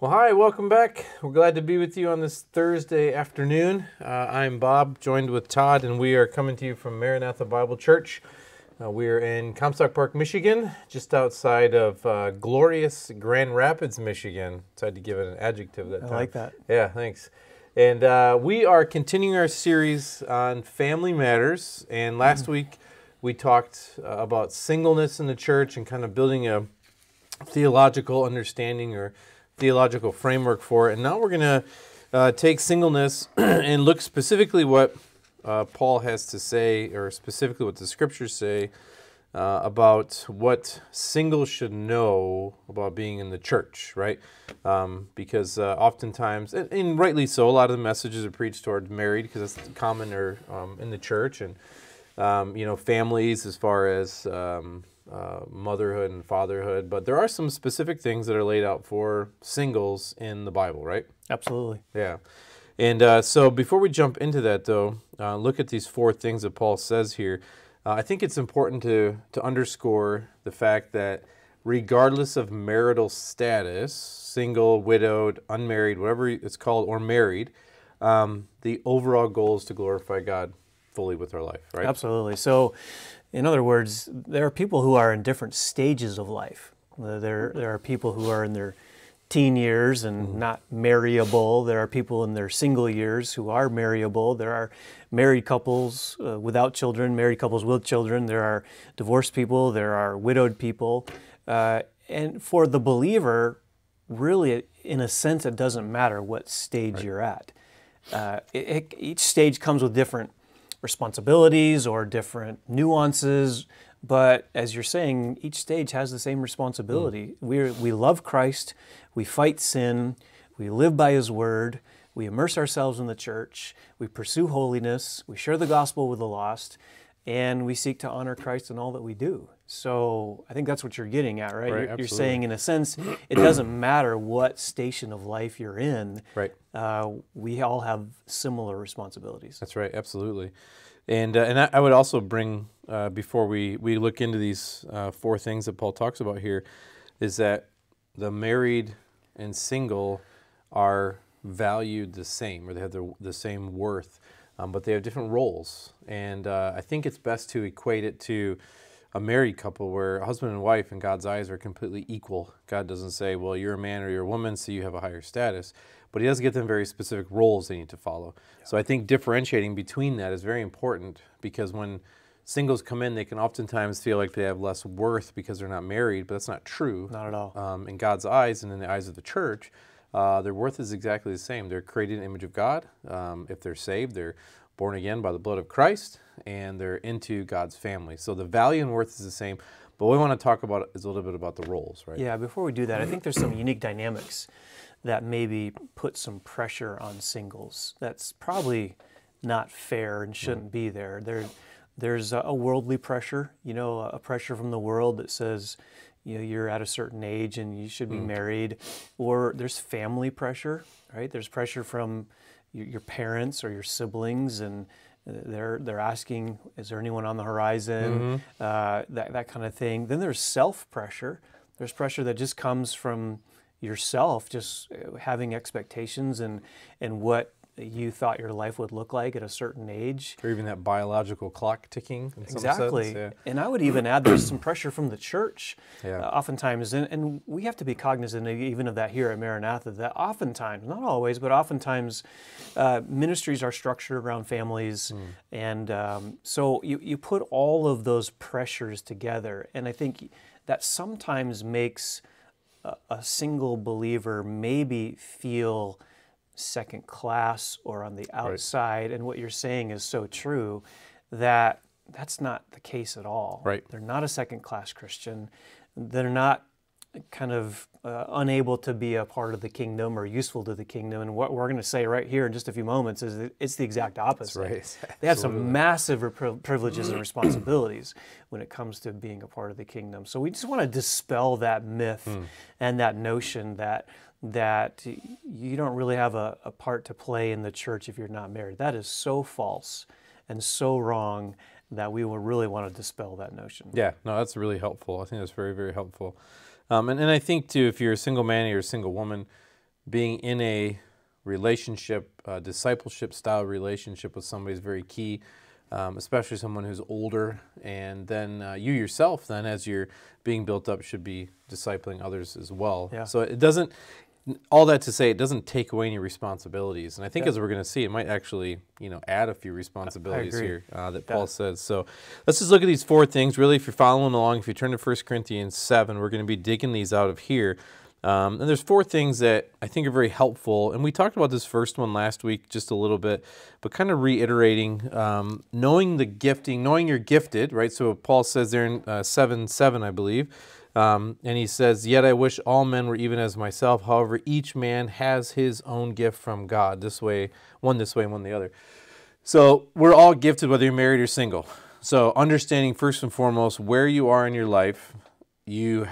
Well, hi, welcome back. We're glad to be with you on this Thursday afternoon. I'm Bob, joined with Todd, and we are coming to you from Maranatha Bible Church. We are in Comstock Park, Michigan, just outside of glorious Grand Rapids, Michigan. So I had to give it an adjective that time. I like that. Yeah, thanks. And we are continuing our series on family matters. And last week we talked about singleness in the church and kind of building a theological understanding or theological framework for it. And now we're going to take singleness and look specifically what Paul has to say, or specifically what the scriptures say about what singles should know about being in the church, right? Because oftentimes, and rightly so, a lot of the messages are preached toward married because that's common or in the church, and families as far as motherhood and fatherhood, but there are some specific things that are laid out for singles in the Bible, right? Absolutely. Yeah. And so before we jump into that, though, look at these four things that Paul says here. I think it's important to underscore the fact that regardless of marital status, single, widowed, unmarried, whatever it's called, or married, the overall goal is to glorify God fully with our life, right? Absolutely. So, in other words, there are people who are in different stages of life. There are people who are in their teen years and not marryable. There are people in their single years who are marryable. There are married couples without children, married couples with children. There are divorced people. There are widowed people. And for the believer, really, in a sense, it doesn't matter what stage you're at. Each stage comes with different responsibilities or different nuances, but as you're saying, each stage has the same responsibility. We love Christ, we fight sin, we live by His Word, we immerse ourselves in the church, we pursue holiness, we share the gospel with the lost, and we seek to honor Christ in all that we do. So I think that's what you're getting at, right? You're saying, in a sense, it doesn't matter what station of life you're in. Right. We all have similar responsibilities. That's right, absolutely. And I would also bring, before we look into these four things that Paul talks about here, is that the married and single are valued the same, or they have the same worth, but they have different roles. And I think it's best to equate it to a married couple where a husband and wife in God's eyes are completely equal. God doesn't say, well, you're a man or you're a woman, so you have a higher status. But He does give them very specific roles they need to follow. Yeah. So I think differentiating between that is very important, because when singles come in, they can oftentimes feel like they have less worth because they're not married, but that's not true. Not at all. In God's eyes and in the eyes of the church, their worth is exactly the same. They're created in the image of God. If they're saved, they're born again by the blood of Christ, and they're into God's family. So the value and worth is the same, but what we want to talk about is a little bit about the roles, right? Yeah, before we do that, I think there's some unique dynamics that maybe put some pressure on singles. That's probably not fair and shouldn't be there. There's a worldly pressure, a pressure from the world that says, you're at a certain age and you should be married. Or there's family pressure, right? There's pressure from your parents or your siblings, and they're asking, is there anyone on the horizon? That kind of thing. Then there's self-pressure. There's pressure that just comes from yourself, just having expectations and what you thought your life would look like at a certain age. Or even that biological clock ticking. Exactly. Yeah. And I would even add there's some pressure from the church oftentimes. And we have to be cognizant even of that here at Maranatha, that oftentimes, not always, but oftentimes ministries are structured around families. And so you put all of those pressures together. And I think that sometimes makes a single believer maybe feel second class or on the outside. Right. And what you're saying is so true, that that's not the case at all. Right. They're not a second class Christian. They're not kind of unable to be a part of the kingdom or useful to the kingdom. And what we're going to say right here in just a few moments is that it's the exact opposite. That's right. They have some massive privileges and responsibilities when it comes to being a part of the kingdom. So we just want to dispel that myth and that notion that you don't really have a part to play in the church if you're not married. That is so false and so wrong that we will really want to dispel that notion. Yeah, no, that's really helpful. I think that's very, very helpful. And I think, too, if you're a single man or you're a single woman, being in a relationship, discipleship style relationship with somebody is very key, especially someone who's older. And then you yourself, then as you're being built up, should be discipling others as well. Yeah. So it doesn't, all that to say, it doesn't take away any responsibilities. And I think as we're going to see, it might actually, add a few responsibilities here that Paul says. So let's just look at these 4 things. Really, if you're following along, if you turn to 1 Corinthians 7, we're going to be digging these out of here. And there's 4 things that I think are very helpful. And we talked about this first one last week just a little bit, but kind of reiterating, knowing the gifting, knowing you're gifted, right? So Paul says there in 7:7, I believe, and he says, "Yet I wish all men were even as myself. However, each man has his own gift from God. This way, one the other." So we're all gifted, whether you're married or single. So understanding first and foremost where you are in your life, you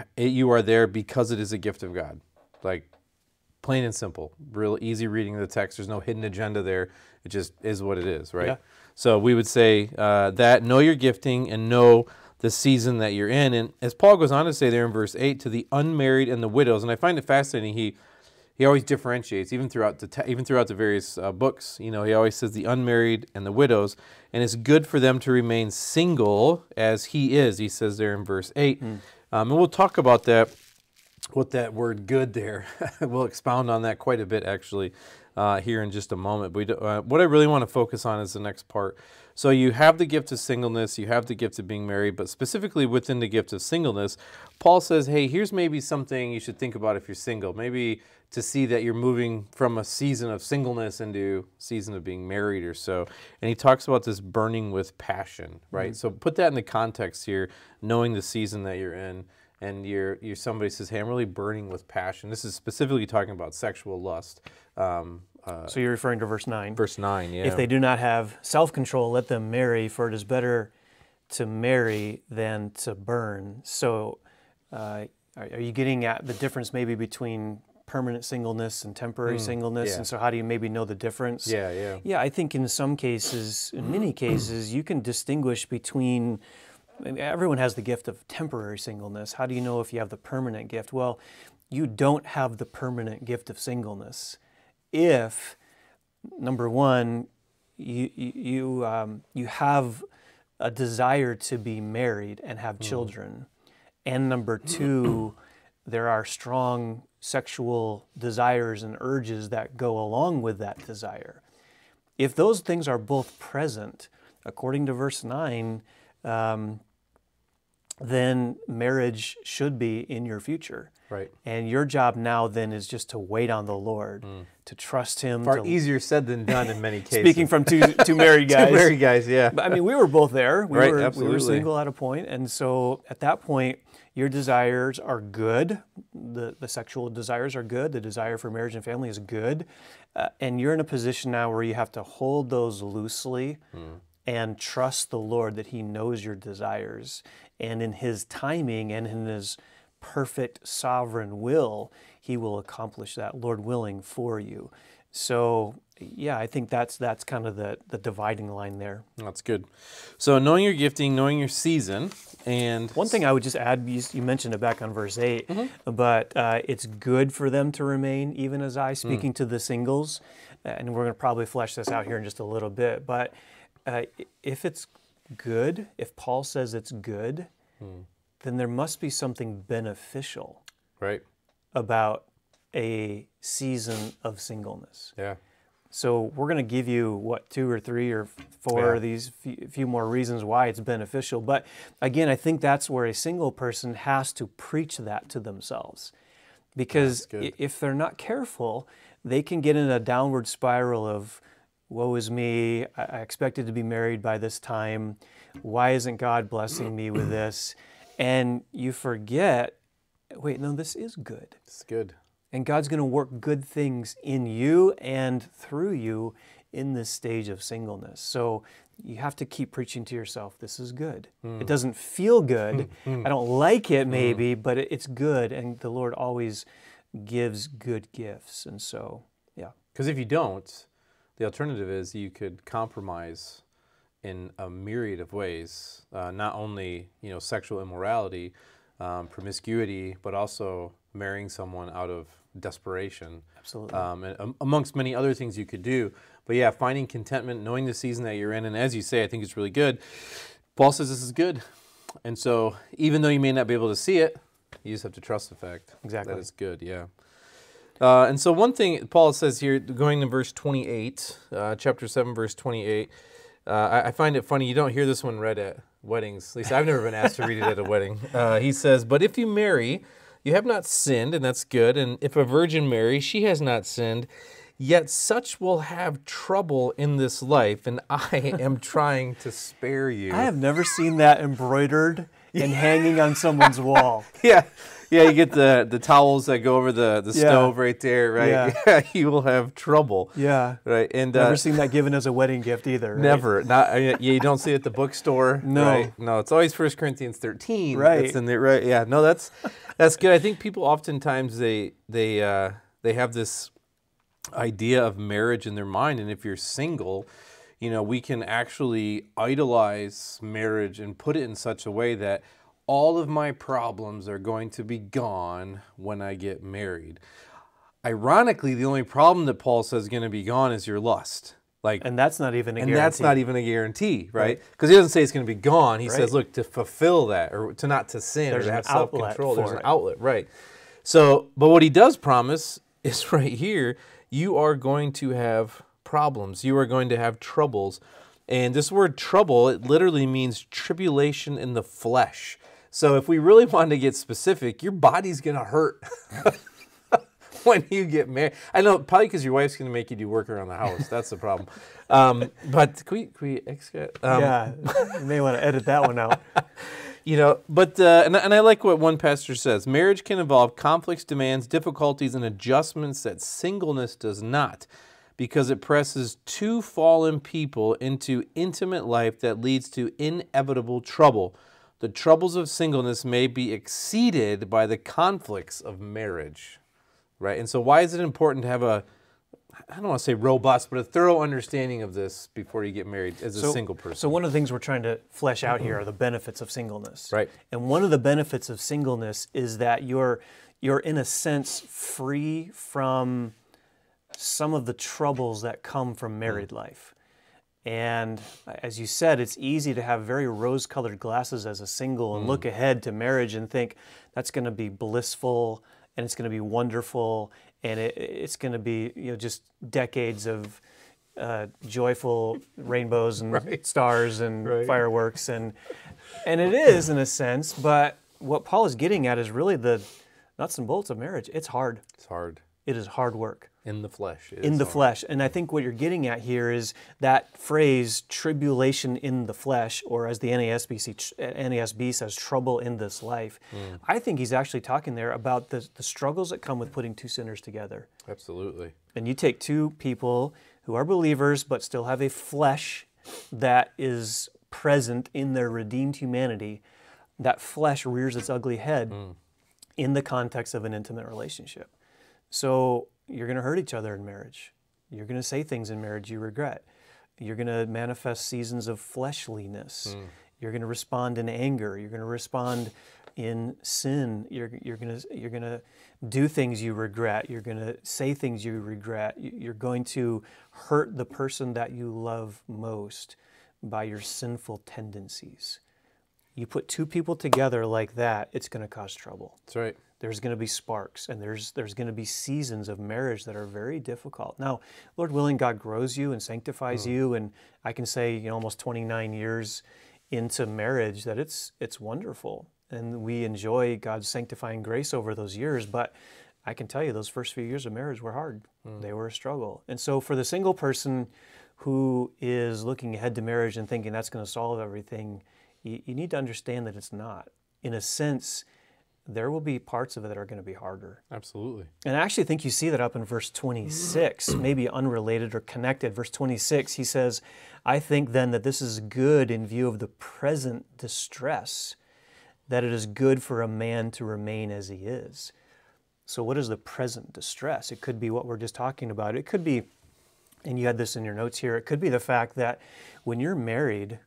are there because it is a gift of God. Like, plain and simple. Real easy reading of the text. There's no hidden agenda there. It just is what it is, right? Yeah. So we would say that know your gifting and know the season that you're in. And as Paul goes on to say there in verse 8, to the unmarried and the widows, and I find it fascinating, he always differentiates, even throughout the various books. He always says the unmarried and the widows, and it's good for them to remain single as he is, he says there in verse 8. And we'll talk about that, what that word good there. We'll expound on that quite a bit, actually, here in just a moment. But what I really want to focus on is the next part. So you have the gift of singleness, you have the gift of being married, but specifically within the gift of singleness, Paul says, hey, here's maybe something you should think about if you're single. Maybe to see that you're moving from a season of singleness into a season of being married or so. And he talks about this burning with passion, right? So put that in the context here, knowing the season that you're in. And you're somebody says, hey, I'm really burning with passion. This is specifically talking about sexual lust. So you're referring to verse 9. Verse 9, yeah. If they do not have self-control, let them marry, for it is better to marry than to burn. So are you getting at the difference maybe between permanent singleness and temporary singleness? Yeah. And so how do you maybe know the difference? Yeah. Yeah, I think in some cases, in many cases, you can distinguish between, everyone has the gift of temporary singleness. How do you know if you have the permanent gift? Well, you don't have the permanent gift of singleness if, number one, you have a desire to be married and have children, and number two, there are strong sexual desires and urges that go along with that desire. If those things are both present, according to verse 9, then marriage should be in your future. Right. And your job now then is just to wait on the Lord, to trust Him. Far easier said than done in many cases. Speaking from two married guys. Two married guys, yeah. But, I mean, we were both there. We Absolutely. were single at a point. And so at that point, your desires are good. The sexual desires are good. The desire for marriage and family is good. And you're in a position now where you have to hold those loosely and trust the Lord that He knows your desires. And in His timing and in His perfect sovereign will, He will accomplish that, Lord willing, for you. So, yeah, I think that's kind of the dividing line there. That's good. So knowing your gifting, knowing your season, and one thing I would just add, you mentioned it back on verse 8, but it's good for them to remain even as I, speaking to the singles, and we're going to probably flesh this out here in just a little bit, but if it's good, if Paul says it's good, then there must be something beneficial about a season of singleness. Yeah. So we're going to give you, 2 or 3 or 4 of these few more reasons why it's beneficial. But again, I think that's where a single person has to preach that to themselves. Because if they're not careful, they can get in a downward spiral of, woe is me, I expected to be married by this time. Why isn't God blessing me with this? And you forget, wait, no, this is good. It's good. And God's going to work good things in you and through you in this stage of singleness. So you have to keep preaching to yourself, this is good. It doesn't feel good. I don't like it maybe, but it's good. And the Lord always gives good gifts. And so, yeah. Because if you don't, the alternative is you could compromise in a myriad of ways, not only sexual immorality, promiscuity, but also marrying someone out of desperation. Absolutely. And amongst many other things you could do. But yeah, finding contentment, knowing the season that you're in, and as you say, I think it's really good. Paul says this is good. And so even though you may not be able to see it, you just have to trust the fact Exactly. that it's good, yeah. And so one thing Paul says here, going to verse 28, chapter 7, verse 28, I find it funny, you don't hear this one read at weddings. At least I've never been asked to read it at a wedding. He says, but if you marry, you have not sinned, and that's good. And if a virgin marry, she has not sinned. Yet such will have trouble in this life, and I am trying to spare you. I have never seen that embroidered and hanging on someone's wall. Yeah. Yeah, you get the towels that go over the stove right there, right? Yeah, you will have trouble. Yeah. Right. And never seen that given as a wedding gift either. Right? Never. Not you don't see it at the bookstore. No. Right? No, it's always 1 Corinthians 13. Right. That's in there, right? Yeah. No, that's good. I think people oftentimes they have this idea of marriage in their mind, and if you're single, we can actually idolize marriage and put it in such a way that all of my problems are going to be gone when I get married. Ironically, the only problem that Paul says is going to be gone is your lust. And that's not even a guarantee. And that's not even a guarantee, right? Because he doesn't say it's going to be gone. He says, look, to fulfill that, or to not to sin, there's or to have an outlet self-control. There's an it. outlet, right? So, but what he does promise is right here, you are going to have problems. You are going to have troubles. And this word trouble, it literally means tribulation in the flesh. So if we really want to get specific, your body's going to hurt when you get married. I know, probably because your wife's going to make you do work around the house. That's the problem. But can we yeah, you may want to edit that one out. But and I like what one pastor says. Marriage can involve conflicts, demands, difficulties, and adjustments that singleness does not, because it presses two fallen people into intimate life that leads to inevitable trouble. The troubles of singleness may be exceeded by the conflicts of marriage, right? And so why is it important to have I don't want to say robust, but a thorough understanding of this before you get married as a single person? So one of the things we're trying to flesh out here are the benefits of singleness. Right. And one of the benefits of singleness is that you're in a sense free from some of the troubles that come from married life. And as you said, it's easy to have very rose-colored glasses as a single and look ahead to marriage and think that's going to be blissful and it's going to be wonderful and it's going to be just decades of joyful rainbows and stars and fireworks and it is in a sense. But what Paul is getting at is really the nuts and bolts of marriage. It's hard. It's hard. It is hard work. In the flesh. In the flesh. And I think what you're getting at here is that phrase, tribulation in the flesh, or as the NASB says, trouble in this life. I think he's actually talking there about the struggles that come with putting two sinners together. Absolutely. And you take two people who are believers but still have a flesh that is present in their redeemed humanity. That flesh rears its ugly head in the context of an intimate relationship. So you're going to hurt each other in marriage. You're going to say things in marriage you regret. You're going to manifest seasons of fleshliness. You're going to respond in anger. You're going to respond in sin. You're going to do things you regret. You're going to say things you regret. You're going to hurt the person that you love most by your sinful tendencies. You put two people together like that, it's going to cause trouble. That's right. There's going to be sparks, and there's going to be seasons of marriage that are very difficult. Now, Lord willing, God grows you and sanctifies you, and I can say, almost 29 years into marriage that it's wonderful, and we enjoy God's sanctifying grace over those years. But I can tell you, those first few years of marriage were hard. They were a struggle. And so, for the single person who is looking ahead to marriage and thinking that's going to solve everything, you need to understand that it's not. In a sense, there will be parts of it that are going to be harder. Absolutely. And I actually think you see that up in verse 26, maybe unrelated or connected. Verse 26, he says, I think then that this is good in view of the present distress, that it is good for a man to remain as he is. So what is the present distress? It could be what we're just talking about. It could be, and you had this in your notes here, it could be the fact that when you're married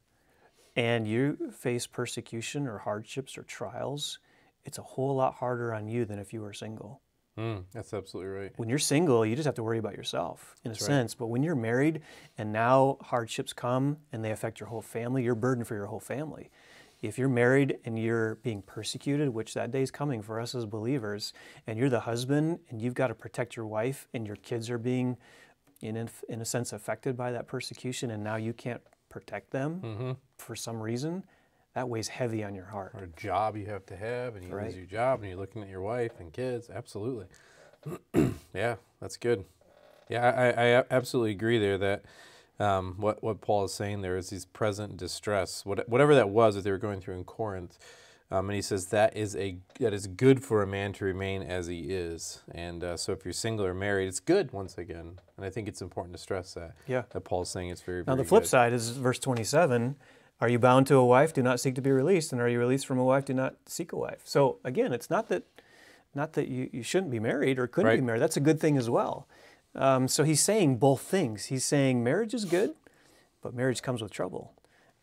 and you face persecution or hardships or trials, it's a whole lot harder on you than if you were single. That's absolutely right. When you're single, you just have to worry about yourself in a sense. But when you're married and now hardships come and they affect your whole family, you're burdened for your whole family. If you're married and you're being persecuted, which that day is coming for us as believers, and you're the husband and you've got to protect your wife and your kids are being, in a sense, affected by that persecution, and now you can't protect them for some reason, that weighs heavy on your heart. Or a job you have to have, and you lose your job, and you're looking at your wife and kids. Absolutely. Yeah, that's good. Yeah, I absolutely agree there that what Paul is saying there is these present distress, whatever that was that they were going through in Corinth. And he says that is good for a man to remain as he is. And so if you're single or married, it's good once again. And I think it's important to stress that. Yeah. That Paul's saying it's very, Now very the flip good. side is verse 27. Are you bound to a wife? Do not seek to be released. And are you released from a wife? Do not seek a wife. So again, it's not that you shouldn't be married or couldn't be married. That's a good thing as well. So he's saying both things. He's saying marriage is good, but marriage comes with trouble.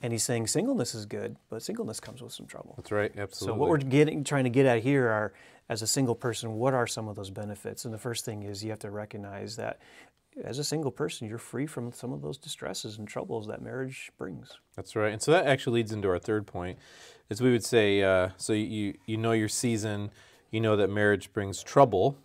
And he's saying singleness is good, but singleness comes with some trouble. That's right, absolutely. So what we're trying to get at here are, as a single person, what are some of those benefits? And the first thing is you have to recognize that as a single person, you're free from some of those distresses and troubles that marriage brings. That's right. And so that actually leads into our third point, is we would say, so you know your season, you know that marriage brings trouble,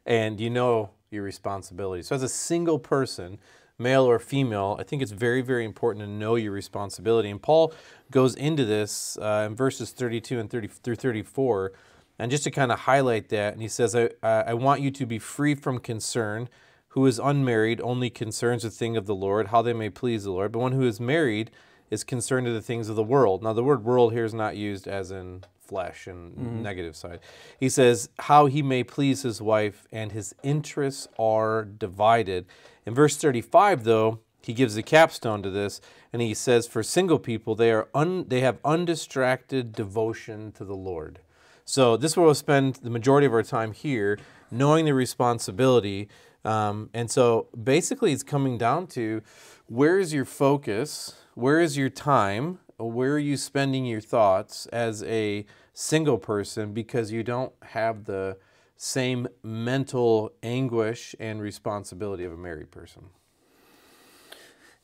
and you know your responsibility. So as a single person, male or female, I think it's very, very important to know your responsibility. And Paul goes into this in verses 32 and 30 through 34, and just to kind of highlight that, and he says, I want you to be free from concern. Who is unmarried only concerns the thing of the Lord, how they may please the Lord. But one who is married is concerned to the things of the world. Now, the word world here is not used as in flesh and negative side. He says, how he may please his wife, and his interests are divided. In verse 35, though, he gives the capstone to this, and he says, for single people, they have undistracted devotion to the Lord. So this is where we'll spend the majority of our time here, knowing the responsibility. And so basically it's coming down to, where is your focus? Where is your time? Where are you spending your thoughts as a single person, because you don't have the same mental anguish and responsibility of a married person?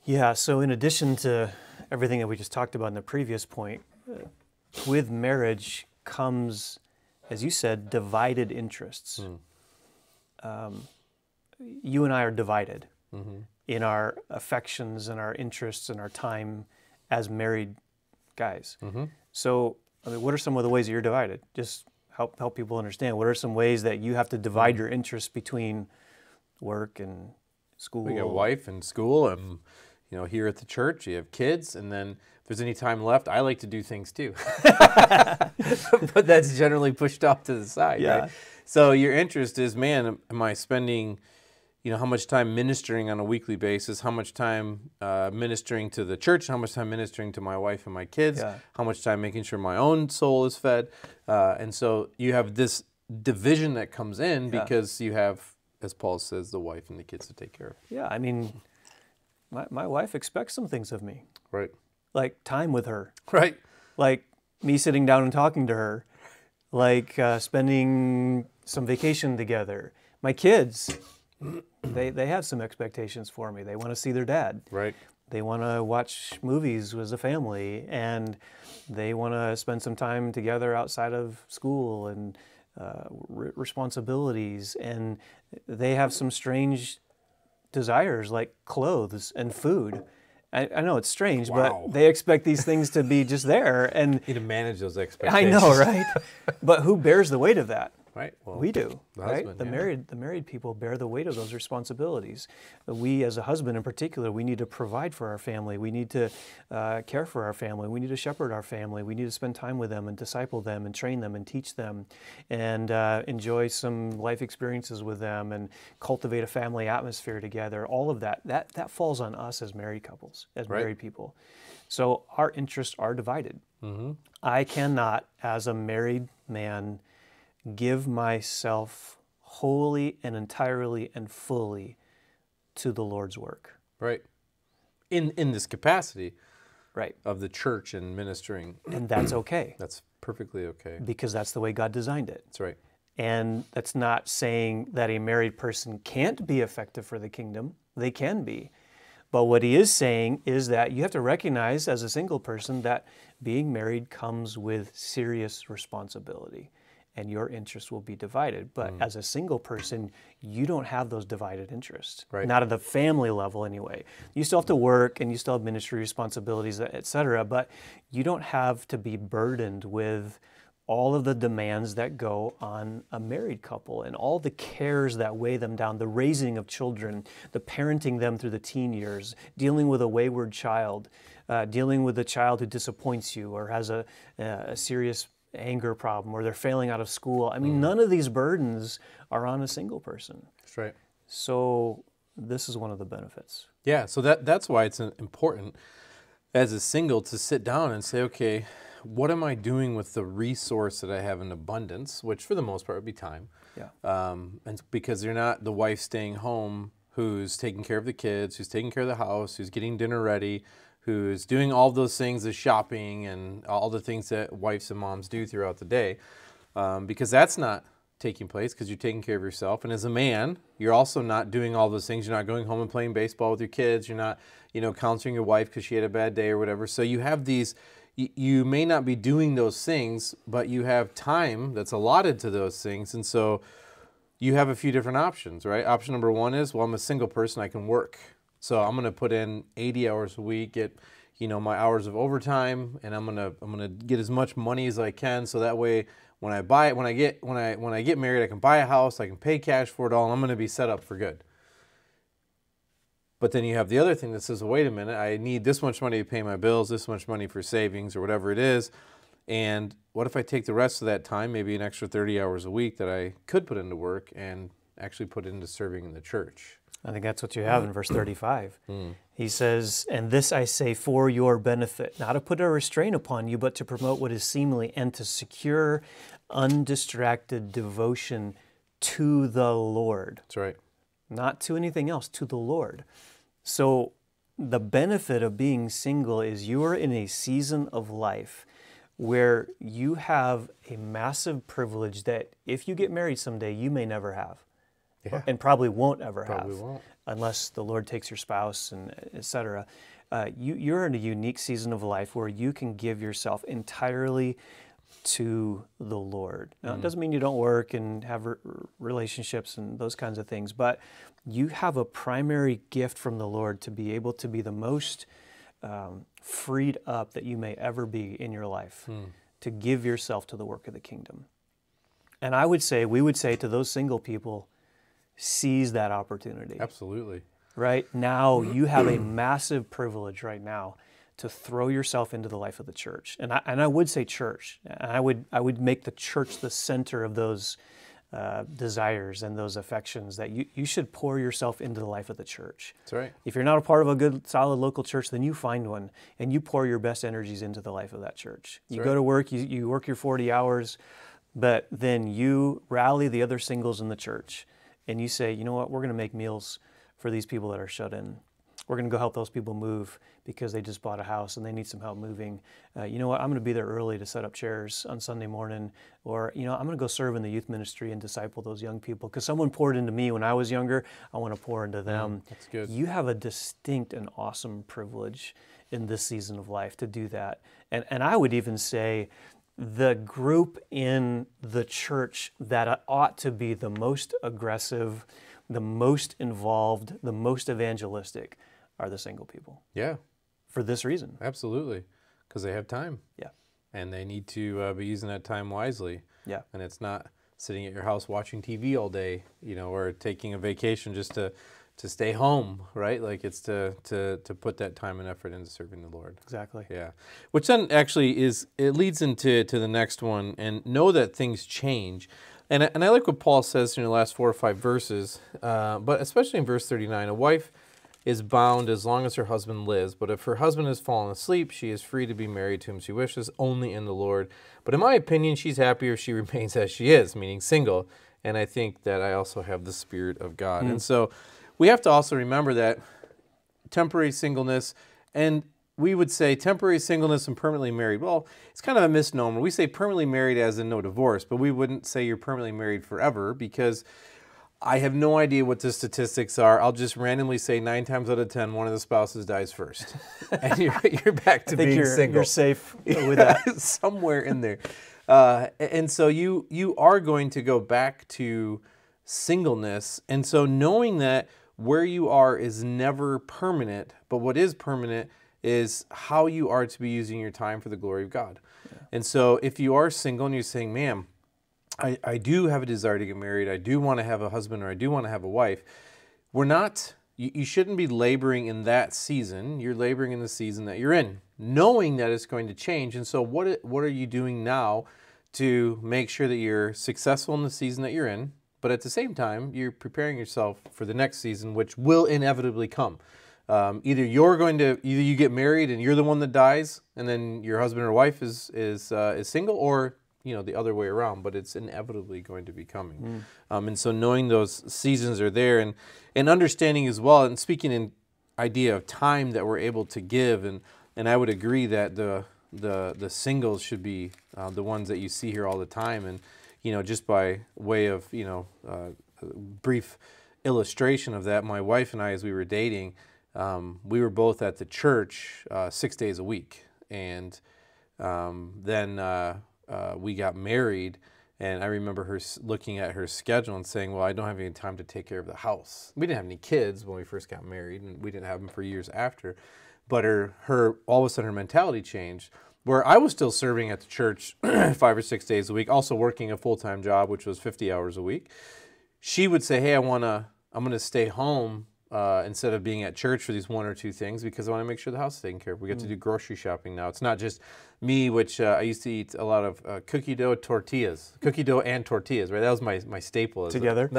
Yeah, so in addition to everything that we just talked about in the previous point, with marriage comes, as you said, divided interests. You and I are divided in our affections and our interests and our time as married guys. So, I mean, what are some of the ways that you're divided? Just help people understand. What are some ways that you have to divide your interests between work and school? We got a wife and school, and here at the church, you have kids, and then if there's any time left, I like to do things too. But that's generally pushed off to the side, right? So your interest is, man, am I spending, how much time ministering on a weekly basis, how much time ministering to the church, how much time ministering to my wife and my kids, how much time making sure my own soul is fed. And so you have this division that comes in because you have, as Paul says, the wife and the kids to take care of. Yeah, I mean, my wife expects some things of me. Right. Like time with her. Right. Like me sitting down and talking to her. Like spending some vacation together. My kids, they have some expectations for me. They want to see their dad. Right. They want to watch movies as a family, and they want to spend some time together outside of school and responsibilities. And they have some strange desires like clothes and food. I know it's strange, but they expect these things to be just there. And you need to manage those expectations. I know, right? But who bears the weight of that? Right. Well, we do, right? Husband, the married people bear the weight of those responsibilities. We, as a husband in particular, we need to provide for our family. We need to care for our family. We need to shepherd our family. We need to spend time with them and disciple them and train them and teach them and enjoy some life experiences with them and cultivate a family atmosphere together. All of that falls on us as married couples, as married people. So our interests are divided. I cannot, as a married man, give myself wholly and entirely and fully to the Lord's work. Right. In this capacity. Right. Of the church and ministering. And that's okay. That's perfectly okay. Because that's the way God designed it. That's right. And that's not saying that a married person can't be effective for the kingdom. They can be. But what he is saying is that you have to recognize as a single person that being married comes with serious responsibility, and your interests will be divided. But as a single person, you don't have those divided interests, Right. not at the family level anyway. You still have to work and you still have ministry responsibilities, et cetera, but you don't have to be burdened with all of the demands that go on a married couple and all the cares that weigh them down, the raising of children, the parenting them through the teen years, dealing with a wayward child, dealing with a child who disappoints you or has a serious anger problem, or they're failing out of school. I mean, none of these burdens are on a single person. That's right. So this is one of the benefits. Yeah, so that's why it's important as a single to sit down and say, okay, what am I doing with the resource that I have in abundance, which for the most part would be time. Yeah. And because you're not the wife staying home who's taking care of the kids, who's taking care of the house, who's getting dinner ready, who's doing all those things, the shopping and all the things that wives and moms do throughout the day, because that's not taking place because you're taking care of yourself. And as a man, you're also not doing all those things. You're not going home and playing baseball with your kids. You're not, counseling your wife because she had a bad day or whatever. So you have these, you may not be doing those things, but you have time that's allotted to those things. And so you have a few different options, right? Option number one is, well, I'm a single person, I can work. So I'm going to put in 80 hours a week, get, my hours of overtime, and I'm going to get as much money as I can. So that way, when I get married, I can buy a house, I can pay cash for it all, and I'm going to be set up for good. But then you have the other thing that says, wait a minute, I need this much money to pay my bills, this much money for savings or whatever it is. And what if I take the rest of that time, maybe an extra 30 hours a week that I could put into work and actually put into serving in the church? I think that's what you have in verse 35. He says, and this I say for your benefit, not to put a restraint upon you, but to promote what is seemly and to secure undistracted devotion to the Lord. That's right. Not to anything else, to the Lord. So the benefit of being single is you are in a season of life where you have a massive privilege that if you get married someday, you may never have. Yeah. And probably won't ever Probably have, won't. unless the Lord takes your spouse and et cetera. You're in a unique season of life where you can give yourself entirely to the Lord. Now, it doesn't mean you don't work and have relationships and those kinds of things, but you have a primary gift from the Lord to be able to be the most freed up that you may ever be in your life, to give yourself to the work of the kingdom. And we would say to those single people, seize that opportunity. Absolutely. Right now, you have a massive privilege right now to throw yourself into the life of the church. And I would say church. And I would make the church the center of those desires and those affections, that you should pour yourself into the life of the church. That's right. If you're not a part of a good, solid local church, then you find one and you pour your best energies into the life of that church. You go to work, you work your 40 hours, but then you rally the other singles in the church and you say, you know what, we're going to make meals for these people that are shut in. We're going to go help those people move because they just bought a house and they need some help moving. You know what, I'm going to be there early to set up chairs on Sunday morning. Or, I'm going to go serve in the youth ministry and disciple those young people because someone poured into me when I was younger. I want to pour into them. That's good. You have a distinct and awesome privilege in this season of life to do that. And I would even say the group in the church that ought to be the most aggressive, the most involved, the most evangelistic are the single people. Yeah. For this reason. Absolutely. Because they have time. Yeah. And they need to be using that time wisely. Yeah. And it's not sitting at your house watching TV all day, or taking a vacation just to stay home, right? Like it's to put that time and effort into serving the Lord. Exactly. Yeah. Which then actually it leads into the next one, and know that things change. And I like what Paul says in the last 4 or 5 verses, but especially in verse 39, a wife is bound as long as her husband lives, but if her husband has fallen asleep, she is free to be married to whom she wishes, only in the Lord. But in my opinion, she's happier if she remains as she is, meaning single. And I think that I also have the Spirit of God. And so we have to also remember that temporary singleness, and we would say temporary singleness and permanently married. Well, it's kind of a misnomer. We say permanently married as in no divorce, but we wouldn't say you're permanently married forever, because I have no idea what the statistics are. I'll just randomly say 9 times out of 10, one of the spouses dies first. And you're back to being single. You're safe with that. Somewhere in there. And so you are going to go back to singleness. And so knowing that where you are is never permanent, but what is permanent is how you are to be using your time for the glory of God. Yeah. And so if you are single and you're saying, man, I do have a desire to get married, I do want to have a husband, or I do want to have a wife, you shouldn't be laboring in that season. You're laboring in the season that you're in, knowing that it's going to change. And so what are you doing now to make sure that you're successful in the season that you're in, but at the same time, you're preparing yourself for the next season, which will inevitably come. Either you get married and you're the one that dies, and then your husband or wife is single, or the other way around, but it's inevitably going to be coming. And so knowing those seasons are there, and understanding as well, and speaking in idea of time that we're able to give, and I would agree that the singles should be the ones that you see here all the time. And just by way of brief illustration of that, my wife and I, as we were dating, we were both at the church 6 days a week, and then we got married, and I remember her looking at her schedule and saying, well, I don't have any time to take care of the house. We didn't have any kids when we first got married, and we didn't have them for years after, but her all of a sudden her mentality changed, where I was still serving at the church 5 or 6 days a week, also working a full-time job, which was 50 hours a week. She would say, hey, I'm going to stay home instead of being at church for these 1 or 2 things, because I want to make sure the house is taken care of. We get to do grocery shopping now. It's not just me, which I used to eat a lot of cookie dough and tortillas, right? That was my staple. Together?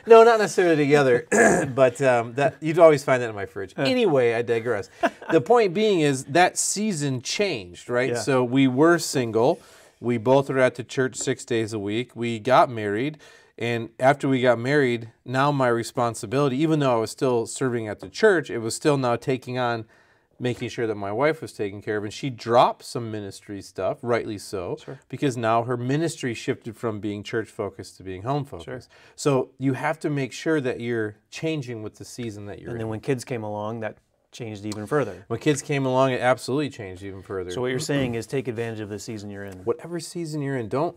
No, not necessarily together, but that you'd always find that in my fridge. Anyway, I digress. The point being is that season changed, right? Yeah. So we were single. We both were at the church 6 days a week. We got married. And after we got married, now my responsibility, even though I was still serving at the church, it was still now taking on making sure that my wife was taken care of. And she dropped some ministry stuff, rightly so, Sure. because now her ministry shifted from being church-focused to being home-focused. Sure. So you have to make sure that you're changing with the season that you're in. And then when kids came along, that changed even further. When kids came along, it absolutely changed even further. So what you're saying is take advantage of the season you're in. Whatever season you're in, don't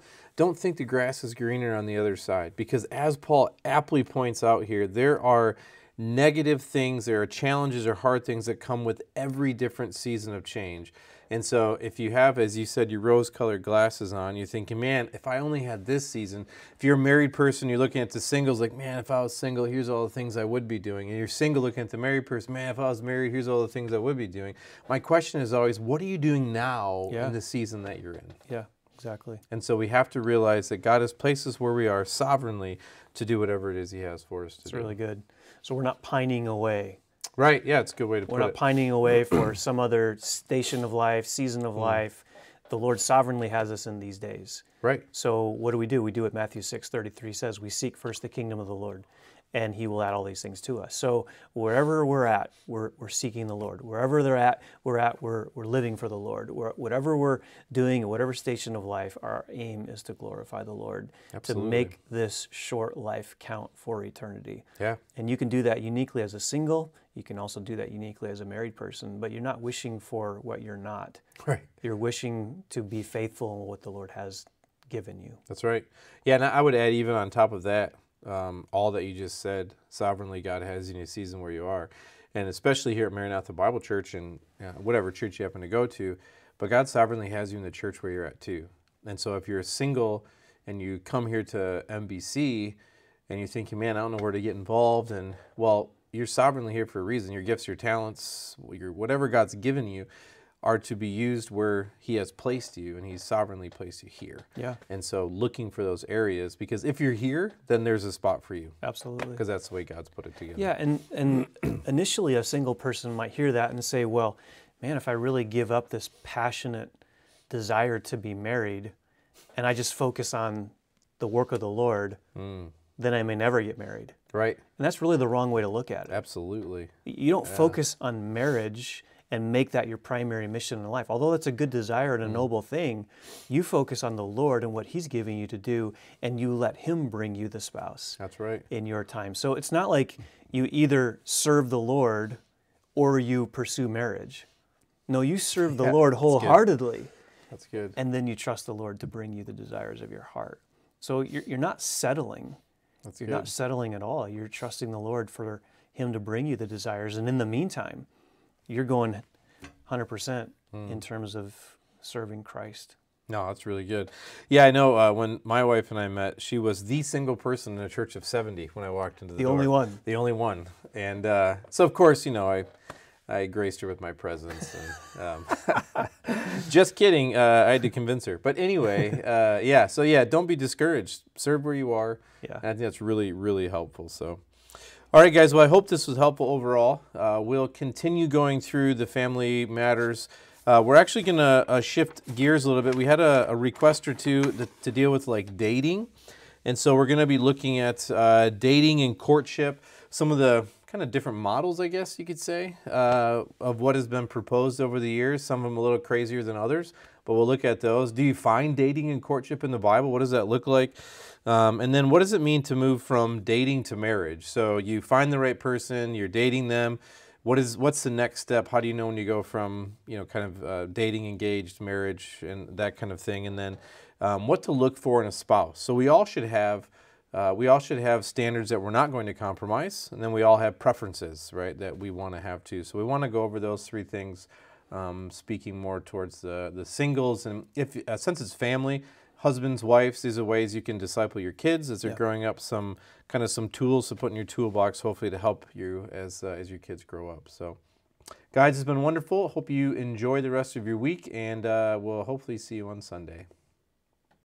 think the grass is greener on the other side, because as Paul aptly points out here, there are negative things, there are challenges or hard things that come with every different season of change. And so if you have, as you said, your rose-colored glasses on, you're thinking, man, if I only had this season. If you're a married person, you're looking at the singles like, man, if I was single, here's all the things I would be doing. And you're single looking at the married person, man, if I was married, here's all the things I would be doing. My question is always, what are you doing now in the season that you're in? Yeah, exactly. And so we have to realize that God has placed us where we are sovereignly to do whatever it is He has for us to do. It's really good. So we're not pining away. Right, yeah, it's a good way to put it. We're not pining away for some other station of life, season of life. The Lord sovereignly has us in these days. Right. So what do? We do what Matthew 6:33 says. We seek first the kingdom of the Lord, and He will add all these things to us. So wherever we're at, we're seeking the Lord. Wherever we're living for the Lord. Whatever we're doing, in whatever station of life, our aim is to glorify the Lord. Absolutely. To make this short life count for eternity. Yeah. And you can do that uniquely as a single. You can also do that uniquely as a married person, but you're not wishing for what you're not. Right. You're wishing to be faithful in what the Lord has given you. That's right. Yeah, and I would add, even on top of that, all that you just said, sovereignly God has you in a season where you are. And especially here at Maranatha Bible Church, and whatever church you happen to go to, but God sovereignly has you in the church where you're at too. And so if you're single and you come here to MBC and you're thinking, man, I don't know where to get involved, and well, you're sovereignly here for a reason. Your gifts, your talents, whatever God's given you are to be used where He has placed you, and He's sovereignly placed you here. Yeah. And so looking for those areas, because if you're here, then there's a spot for you. Absolutely. Because that's the way God's put it together. Yeah, and initially a single person might hear that and say, well, man, if I really give up this passionate desire to be married and I just focus on the work of the Lord, then I may never get married. Right. And that's really the wrong way to look at it. Absolutely. You don't focus on marriage and make that your primary mission in life. Although that's a good desire and a noble thing, you focus on the Lord and what He's giving you to do, and you let Him bring you the spouse. That's right. In your time. So it's not like you either serve the Lord or you pursue marriage. No, you serve the Lord wholeheartedly. That's good. And then you trust the Lord to bring you the desires of your heart. So you're not settling. You're not settling at all. You're trusting the Lord for Him to bring you the desires. And in the meantime, you're going 100% in terms of serving Christ. No, that's really good. Yeah, I know when my wife and I met, she was the single person in a church of 70 when I walked into the door. only one. The only one. And so, of course, I graced her with my presence. And, just kidding. I had to convince her. But anyway, don't be discouraged. Serve where you are. Yeah. And I think that's really, really helpful. So, all right, guys. Well, I hope this was helpful overall. We'll continue going through the family matters. We're actually going to shift gears a little bit. We had a request or two to deal with like dating. And so we're going to be looking at dating and courtship, some of the kind of different models, I guess you could say, of what has been proposed over the years. Some of them a little crazier than others, but we'll look at those. Do you find dating and courtship in the Bible? What does that look like? And then what does it mean to move from dating to marriage? So you find the right person, you're dating them. What's the next step? How do you know when you go from dating, engaged, marriage, and that kind of thing? And then what to look for in a spouse. So we all should have standards that we're not going to compromise, and then we all have preferences, right, that we want to have too. So we want to go over those three things, speaking more towards the singles, and since it's family, husbands, wives, these are ways you can disciple your kids as they're growing up. Some tools to put in your toolbox, hopefully to help you as your kids grow up. So, guys, it's been wonderful. Hope you enjoy the rest of your week, and we'll hopefully see you on Sunday.